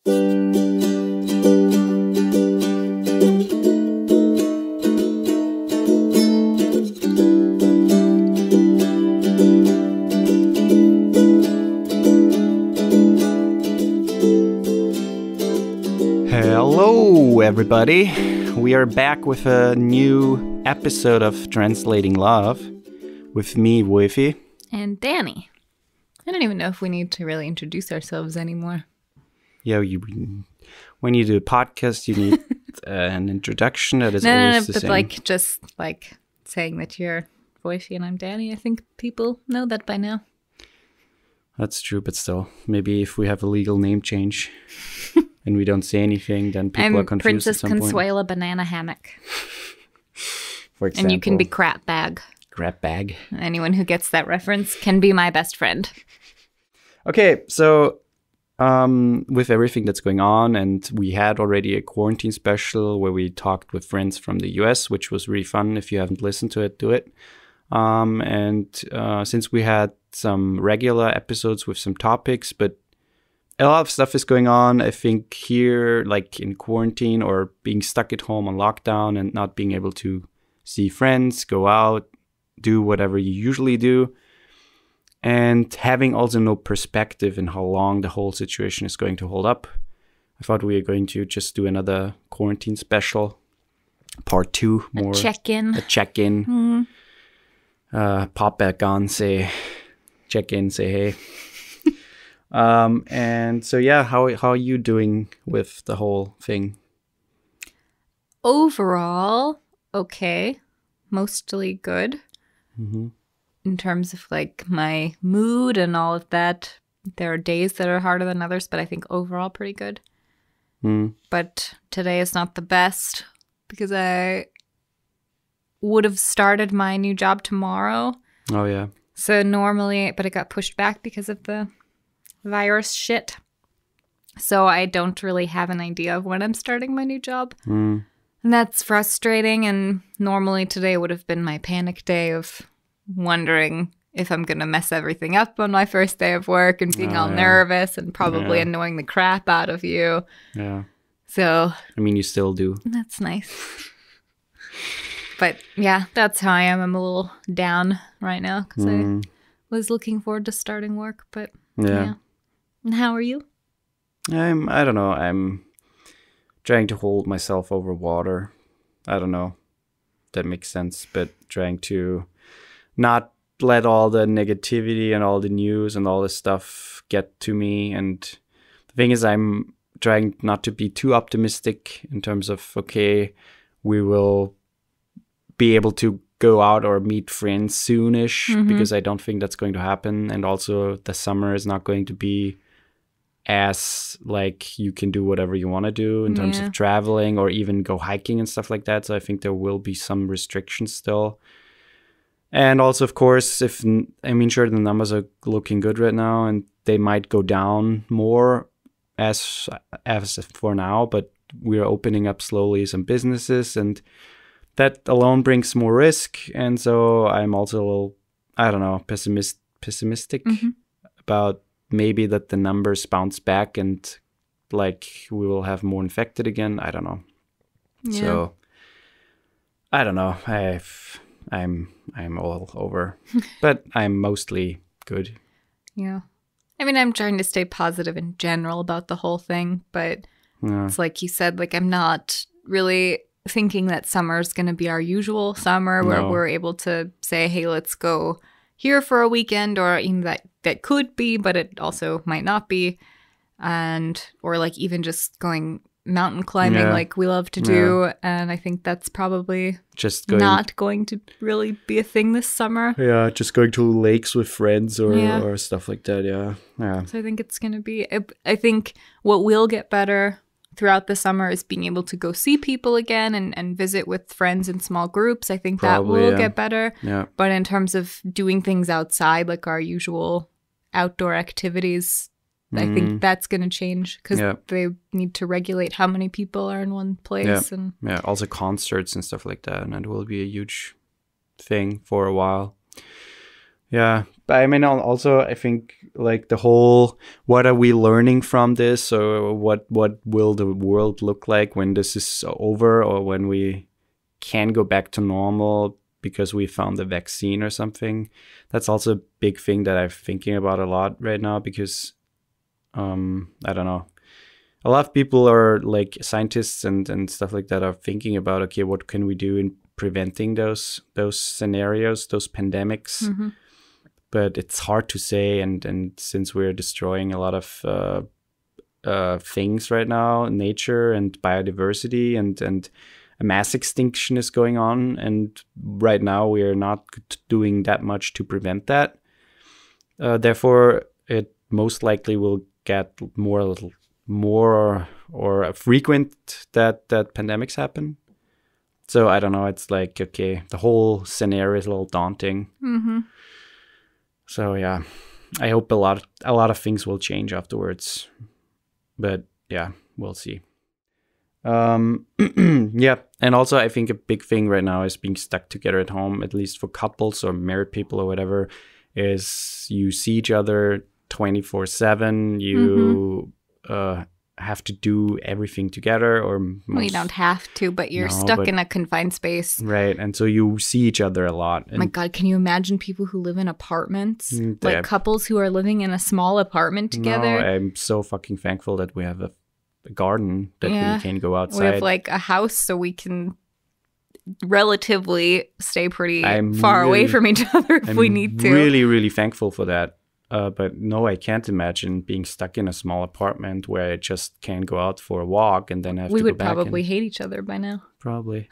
Hello, everybody. We are back with a new episode of Translating Love with me, Wolfie. And Danny. I don't even know if we need to really introduce ourselves anymore. Yeah, when you do a podcast, you need an introduction that is always the same. But just saying that you're Wolfie and I'm Danny, I think people know that by now. That's true, but still, maybe if we have a legal name change and we don't say anything, then people are confused at some point. Princess Consuela Banana Hammock. For example. And you can be Crap Bag. Crap Bag. Anyone who gets that reference can be my best friend. Okay, so with everything that's going on, and we had already a quarantine special where we talked with friends from the US, which was really fun. If you haven't listened to it, do it. Since we had some regular episodes with some topics, but a lot of stuff is going on, I think here, like in quarantine or being stuck at home on lockdown and not being able to see friends, go out, do whatever you usually do, and having also no perspective in how long the whole situation is going to hold up. I thought we were going to just do another quarantine special, part 2, more a check-in. Mm-hmm. Pop back on, check in, say hey. And so yeah, how are you doing with the whole thing? Overall, okay, mostly good. Mm-hmm. In terms of like my mood and all of that, there are days that are harder than others, but I think overall pretty good. But today is not the best because I would have started my new job tomorrow. Oh yeah. So normally, but it got pushed back because of the virus shit. So I don't really have an idea of when I'm starting my new job. And that's frustrating. And normally today would have been my panic day of wondering if I'm going to mess everything up on my first day of work and being all nervous and probably annoying the crap out of you. Yeah. So. I mean, you still do. That's nice. But yeah, that's how I am. I'm a little down right now because I was looking forward to starting work. But yeah. And how are you? I don't know. I'm trying to hold myself over water. I don't know. That makes sense. But trying to not let all the negativity and all the news and all this stuff get to me. And the thing is, I'm trying not to be too optimistic in terms of, okay, we will be able to go out or meet friends soonish, because I don't think that's going to happen. And also the summer is not going to be as like you can do whatever you want to do in terms of traveling or even go hiking and stuff like that. So I think there will be some restrictions still. And also, of course, sure, the numbers are looking good right now and they might go down more as for now, but we're opening up slowly some businesses, and that alone brings more risk. And so I'm also a little, I don't know, pessimistic about maybe that the numbers bounce back and like we will have more infected again. I don't know. Yeah. So I don't know. I'm all over, but I'm mostly good. Yeah. I mean, I'm trying to stay positive in general about the whole thing, but it's like you said, like I'm not really thinking that summer is going to be our usual summer where we're able to say, hey, let's go here for a weekend, or even that could be, but it also might not be. Or like even just going mountain climbing like we love to do. And I think that's probably not going to really be a thing this summer. Yeah, just going to lakes with friends or stuff like that. Yeah. So I think it's going to be, I think what will get better throughout the summer is being able to go see people again and visit with friends in small groups. I think that will get better. Yeah. But in terms of doing things outside, like our usual outdoor activities, I think that's going to change because they need to regulate how many people are in one place. Yeah, also concerts and stuff like that. And it will be a huge thing for a while. Yeah. But I mean, also, I think like the whole, what are we learning from this, or what will the world look like when this is over, or when we can go back to normal because we found a vaccine or something. That's also a big thing that I'm thinking about a lot right now, because I don't know. A lot of people are like scientists and stuff like that are thinking about, okay, what can we do in preventing those scenarios, those pandemics? Mm-hmm. But it's hard to say, and since we're destroying a lot of things right now, nature and biodiversity, and a mass extinction is going on, and right now we are not doing that much to prevent that. Therefore, it most likely will get more or frequent that pandemics happen. So I don't know. It's like, okay, the whole scenario is a little daunting. Mm-hmm. So yeah, I hope a lot of things will change afterwards. But yeah, we'll see. Yeah, and also I think a big thing right now is being stuck together at home, at least for couples or married people or whatever, is you see each other 24/7. You have to do everything together, or well, you don't have to, but you're stuck in a confined space, right? And so you see each other a lot. And my God, can you imagine people who live in apartments, like couples who are living in a small apartment together? No, I'm so fucking thankful that we have a garden that we can go outside. We have like a house, so we can relatively stay pretty far away from each other if we need to. I'm really, really thankful for that. But no, I can't imagine being stuck in a small apartment where I just can't go out for a walk and then have to go back. We would probably hate each other by now. Probably.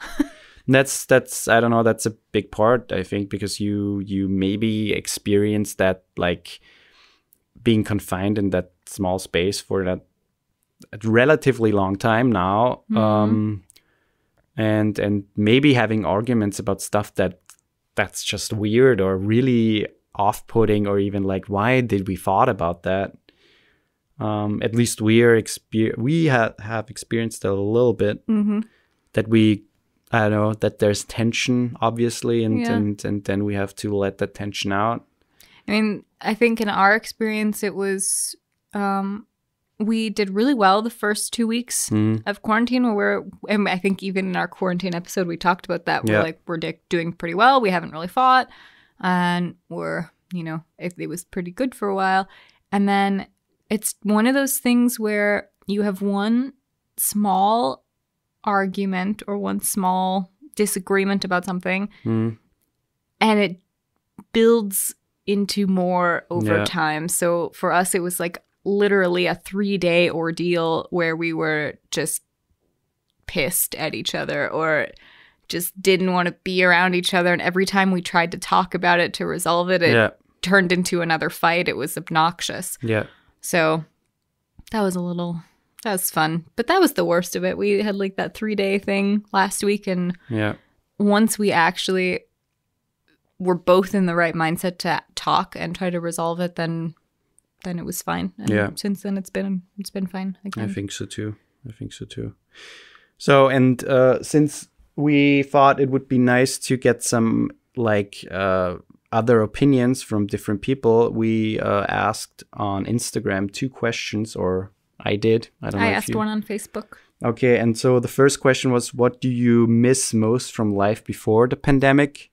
That's I don't know, that's a big part, I think, because you maybe experience that, like being confined in that small space for that relatively long time now. Mm-hmm. And maybe having arguments about stuff that's just weird or really off-putting, or even like, why did we thought about that? At least we have experienced a little bit. Mm-hmm. That I don't know, that there's tension, obviously, and then we have to let that tension out. I mean, I think in our experience, it was we did really well the first 2 weeks of quarantine, and I think even in our quarantine episode, we talked about that. We're doing pretty well. We haven't really fought. And it was pretty good for a while. And then it's one of those things where you have one small argument or one small disagreement about something, and it builds into more over time. So for us, it was like literally a 3-day ordeal where we were just pissed at each other, or just didn't want to be around each other. And every time we tried to talk about it to resolve it, it turned into another fight. It was obnoxious. Yeah. So that was fun. But that was the worst of it. We had like that 3-day thing last week. And once we actually were both in the right mindset to talk and try to resolve it, then it was fine. And since then it's been fine again. I think so too. So, and since we thought it would be nice to get some other opinions from different people, we asked on Instagram 2 questions, or I did. I don't know. I asked one on Facebook. Okay, and so the first question was, what do you miss most from life before the pandemic?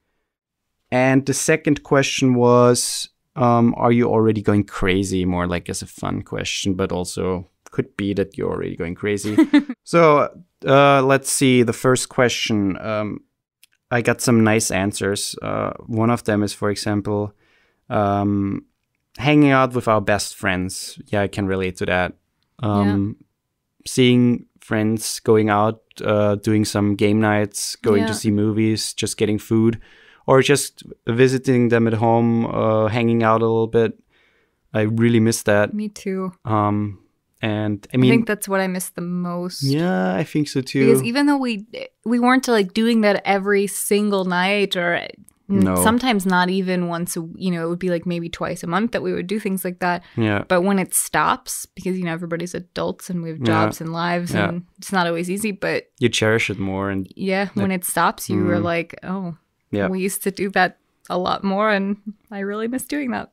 And the second question was, are you already going crazy? More like as a fun question, but also could be that you're already going crazy. So let's see. The first question, I got some nice answers. One of them is, for example, hanging out with our best friends. Yeah, I can relate to that. Seeing friends, going out, doing some game nights, going to see movies, just getting food, or just visiting them at home, hanging out a little bit. I really miss that. Me too. And I mean, I think that's what I miss the most. Yeah, I think so too. Because even though we weren't like doing that every single night, or sometimes not even once, it would be like maybe twice a month that we would do things like that. Yeah. But when it stops, because everybody's adults and we have jobs and lives, and it's not always easy, but you cherish it more. And when it stops, you were like, oh, we used to do that a lot more, and I really miss doing that.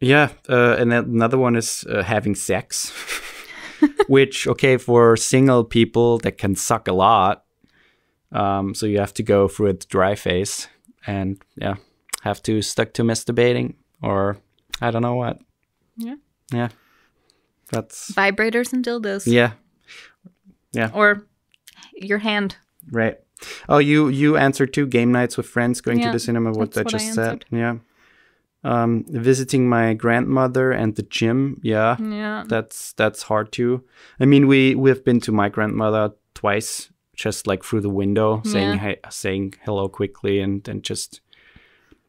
Yeah, and then another one is having sex, which, okay, for single people, that can suck a lot. So you have to go through a dry phase and, yeah, have to stuck to masturbating or I don't know what. Yeah. Yeah. That's... vibrators and dildos. Yeah. Yeah. Or your hand. Right. Oh, you answered too. Game nights with friends, going to the cinema. What I just said. Yeah. Visiting my grandmother and the gym. Yeah. Yeah. That's hard too. I mean, we've been to my grandmother twice, just like through the window, saying hello quickly and just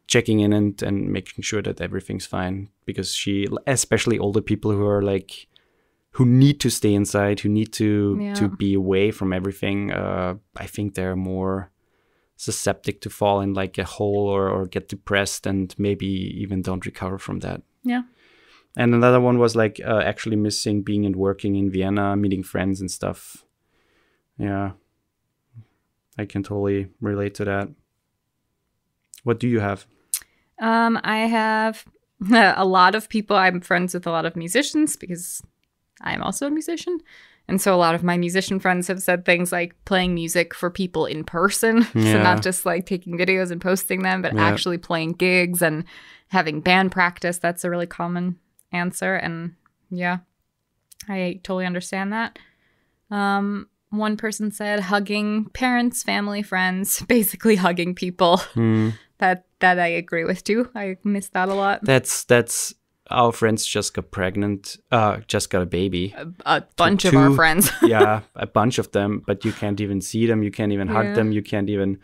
checking in and making sure that everything's fine, because she, especially older people who are like, who need to stay inside, who need to be away from everything, I think they're more susceptible to fall in like a hole or get depressed and maybe even don't recover from that. Yeah. And another one was like actually missing being and working in Vienna, meeting friends and stuff. Yeah. I can totally relate to that. What do you have? I have a lot of people. I'm friends with a lot of musicians because I'm also a musician. And so a lot of my musician friends have said things like playing music for people in person. Yeah. So not just like taking videos and posting them, but actually playing gigs and having band practice. That's a really common answer. And yeah, I totally understand that. One person said hugging parents, family, friends, basically hugging people. That I agree with too. I miss that a lot. That's our friends just got pregnant, just got a baby. A bunch of our friends. Yeah, a bunch of them, but you can't even see them. You can't even hug them. You can't even,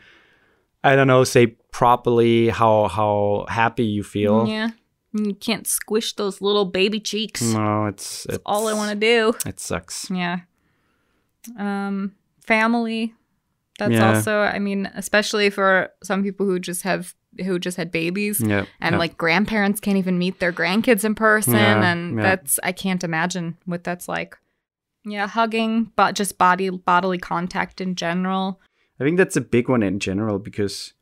I don't know, say properly how happy you feel. Yeah. You can't squish those little baby cheeks. No, it's all I want to do. It sucks. Yeah. Family. That's also, I mean, especially for some people who just had babies, and like grandparents can't even meet their grandkids in person, and that's, I can't imagine what that's like. Yeah, hugging, but just bodily contact in general. I think that's a big one in general, because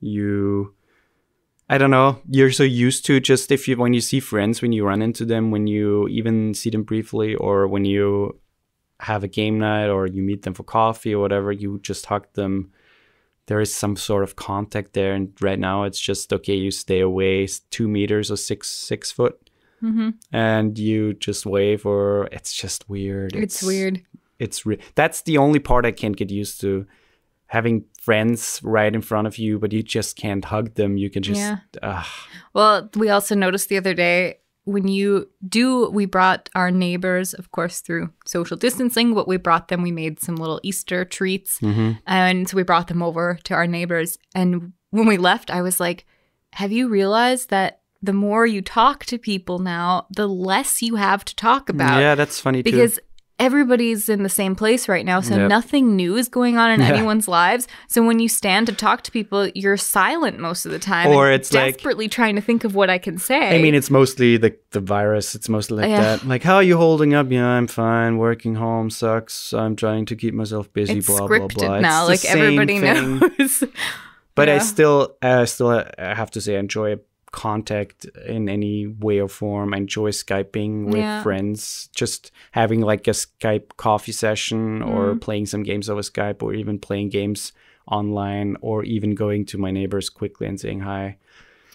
I don't know, you're so used to just when you see friends, when you run into them, when you even see them briefly, or when you have a game night or you meet them for coffee or whatever, you just hug them. There is some sort of contact there. And right now it's just, okay, you stay away 2 meters or six foot, and you just wave, or it's just weird. It's weird. That's the only part I can't get used to. Having friends right in front of you, but you just can't hug them. You can just... Well, we also noticed the other day, we brought our neighbors, of course, through social distancing, but we made some little Easter treats. And so we brought them over to our neighbors. And when we left, I was like, have you realized that the more you talk to people now, the less you have to talk about? Yeah, that's funny too. Because everybody's in the same place right now, so nothing new is going on in anyone's lives. So when you stand to talk to people, you're silent most of the time, or it's desperately like, trying to think of what I can say. I mean, it's mostly the virus. It's mostly like that. Like, how are you holding up? Yeah, I'm fine. Working home sucks. I'm trying to keep myself busy. It's blah scripted blah blah. now. Like everybody knows. But I still have to say, I enjoy contact in any way or form. I enjoy Skyping with friends, just having like a Skype coffee session, or playing some games over Skype, or even playing games online, or even going to my neighbors quickly and saying hi.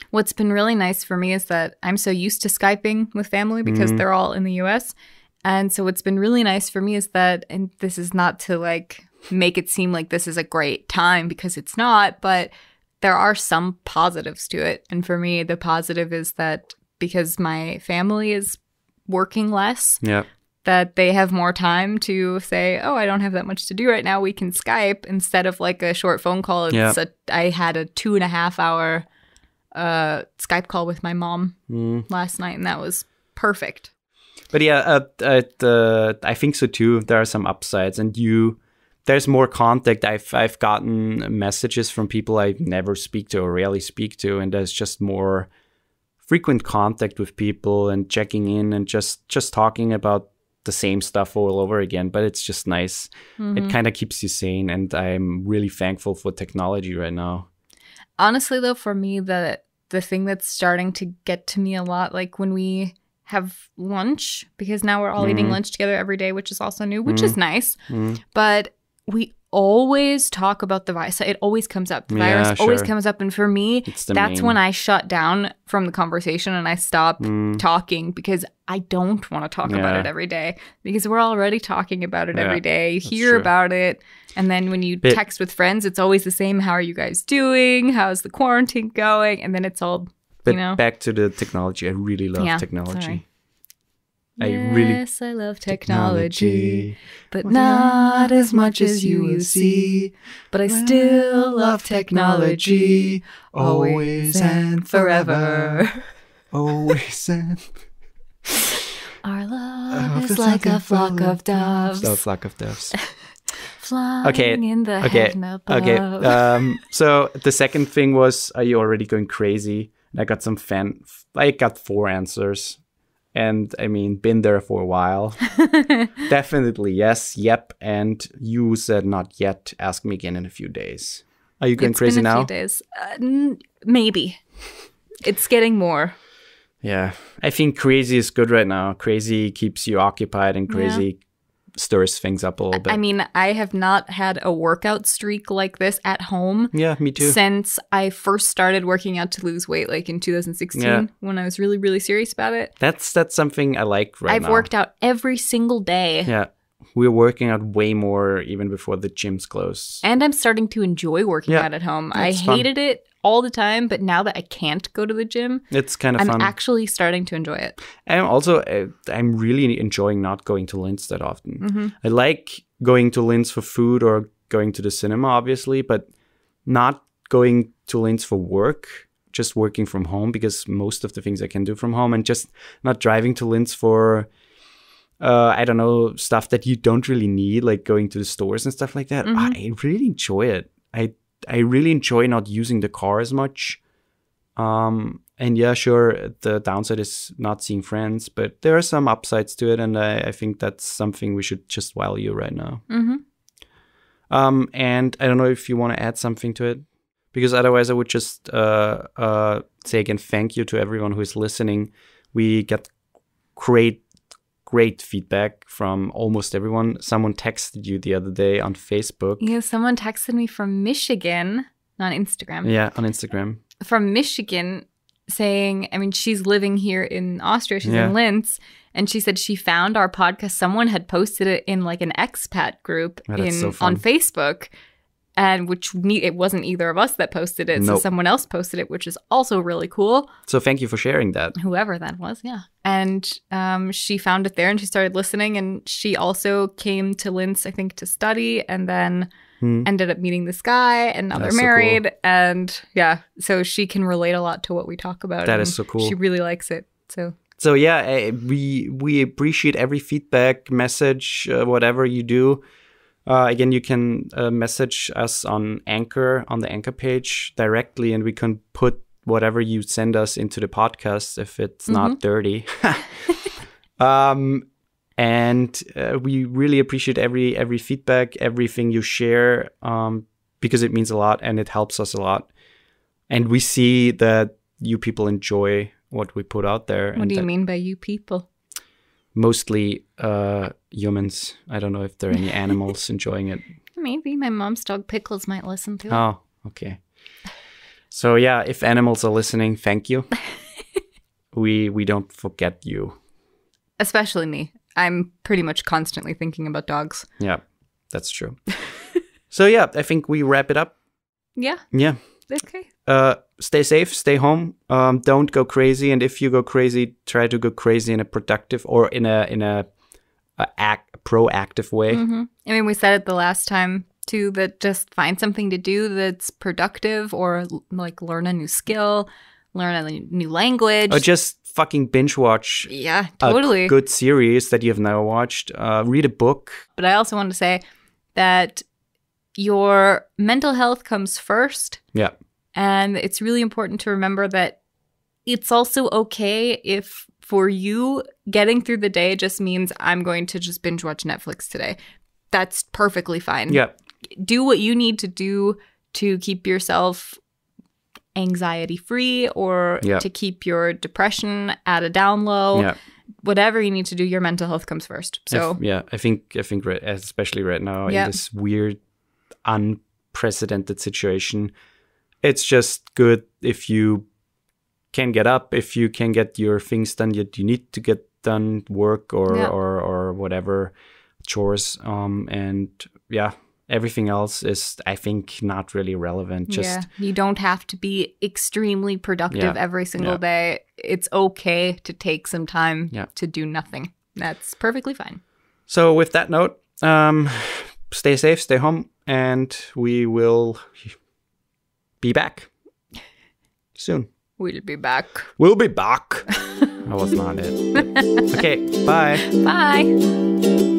What's been really nice for me is that I'm so used to Skyping with family because they're all in the US. And so what's been really nice for me is that, and this is not to like make it seem like this is a great time, because it's not, but there are some positives to it. And for me, the positive is that because my family is working less, that they have more time to say, oh, I don't have that much to do right now. We can Skype instead of like a short phone call. I had a 2.5 hour Skype call with my mom last night, and that was perfect. But yeah, I think so too. There are some upsides, and there's more contact. I've gotten messages from people I never speak to or rarely speak to, and there's just more frequent contact with people and checking in and just talking about the same stuff all over again. But it's just nice. It kind of keeps you sane, and I'm really thankful for technology right now. Honestly, though, for me, the thing that's starting to get to me a lot, like when we have lunch, because now we're all eating lunch together every day, which is also new, which is nice. But we always talk about the virus. It always comes up. The virus always comes up. And for me, that's when I shut down from the conversation and I stop talking, because I don't want to talk about it every day, because we're already talking about it every day. You hear about it. And then when you text with friends, it's always the same. How are you guys doing? How's the quarantine going? And then it's all, back to the technology. I really love technology. Sorry. I love technology, but not as much as you will see. But I still love technology, always and forever. Always and our love is like a flock of doves. A flock of doves. Flying in the heaven above. Okay. So the second thing was, are you already going crazy? And I got I got 4 answers. And I mean, been there for a while. Definitely yes, yep. And you said not yet. Ask me again in a few days. Are you going crazy now? It's been a few days. Maybe. It's getting more. Yeah. I think crazy is good right now. Crazy keeps you occupied, and crazy stirs things up a little bit. I mean, I have not had a workout streak like this at home. Yeah, me too. Since I first started working out to lose weight, like in 2016, when I was really, really serious about it. That's something I like now. I've worked out every single day. Yeah. We're working out way more even before the gyms close. And I'm starting to enjoy working out at home. I hated it all the time, but now that I can't go to the gym, it's kind of fun. I'm actually starting to enjoy it. And also, I'm really enjoying not going to Linz that often. I like going to Linz for food or going to the cinema, obviously, but not going to Linz for work, just working from home, because most of the things I can do from home, and just not driving to Linz for, I don't know, stuff that you don't really need, like going to the stores and stuff like that. I really enjoy it. I really enjoy not using the car as much. And yeah, sure, the downside is not seeing friends, but there are some upsides to it, and I think that's something we should just value right now. And I don't know if you want to add something to it, because otherwise I would just say again, thank you to everyone who is listening. We get great feedback from almost everyone. Someone texted you the other day on Facebook. Yeah, someone texted me from Michigan, on Instagram. Yeah, on Instagram. From Michigan, saying, I mean, she's living here in Austria. She's in Linz. And she said she found our podcast. Someone had posted it in like an expat group on Facebook. And it wasn't either of us that posted it. So someone else posted it, which is also really cool. So thank you for sharing that. Whoever that was, yeah. And she found it there and she started listening. And she also came to Linz, I think, to study, and then ended up meeting this guy, and now they're married. So cool. And yeah, so she can relate a lot to what we talk about. That is so cool. She really likes it. So yeah, we appreciate every feedback, message, whatever you do. Again, you can message us on Anchor, on the Anchor page directly, and we can put whatever you send us into the podcast if it's not dirty. And we really appreciate every feedback, everything you share, because it means a lot and it helps us a lot. And we see that you people enjoy what we put out there. What do you mean by you people? Mostly humans. I don't know if there are any animals enjoying it. Maybe my mom's dog Pickles might listen to it. Oh, okay. So yeah, if animals are listening, thank you. We don't forget you. Especially me. I'm pretty much constantly thinking about dogs. Yeah, that's true. So yeah, I think we wrap it up. Yeah. Yeah. Okay. Stay safe, stay home. Don't go crazy, and if you go crazy, try to go crazy in a productive or in a proactive way. I mean, we said it the last time too, that just find something to do that's productive, or like learn a new skill, learn a new language, or just fucking binge watch. Yeah, totally. A good series that you have never watched. Read a book. But I also want to say that your mental health comes first. Yeah. And it's really important to remember that it's also okay if for you getting through the day just means I'm going to just binge watch Netflix today. That's perfectly fine. Yeah. Do what you need to do to keep yourself anxiety free or Yeah. to keep your depression at a down low. Yeah. Whatever you need to do, your mental health comes first. So I think especially right now in this weird, unprecedented situation, it's just good if you can get up, if you can get your things done that you need to get done, work or whatever, chores. And everything else is, I think, not really relevant. Just you don't have to be extremely productive every single day. It's okay to take some time to do nothing. That's perfectly fine. So with that note, stay safe, stay home, and we will be back soon. We'll be back. We'll be back. That was not it. Okay, bye. Bye.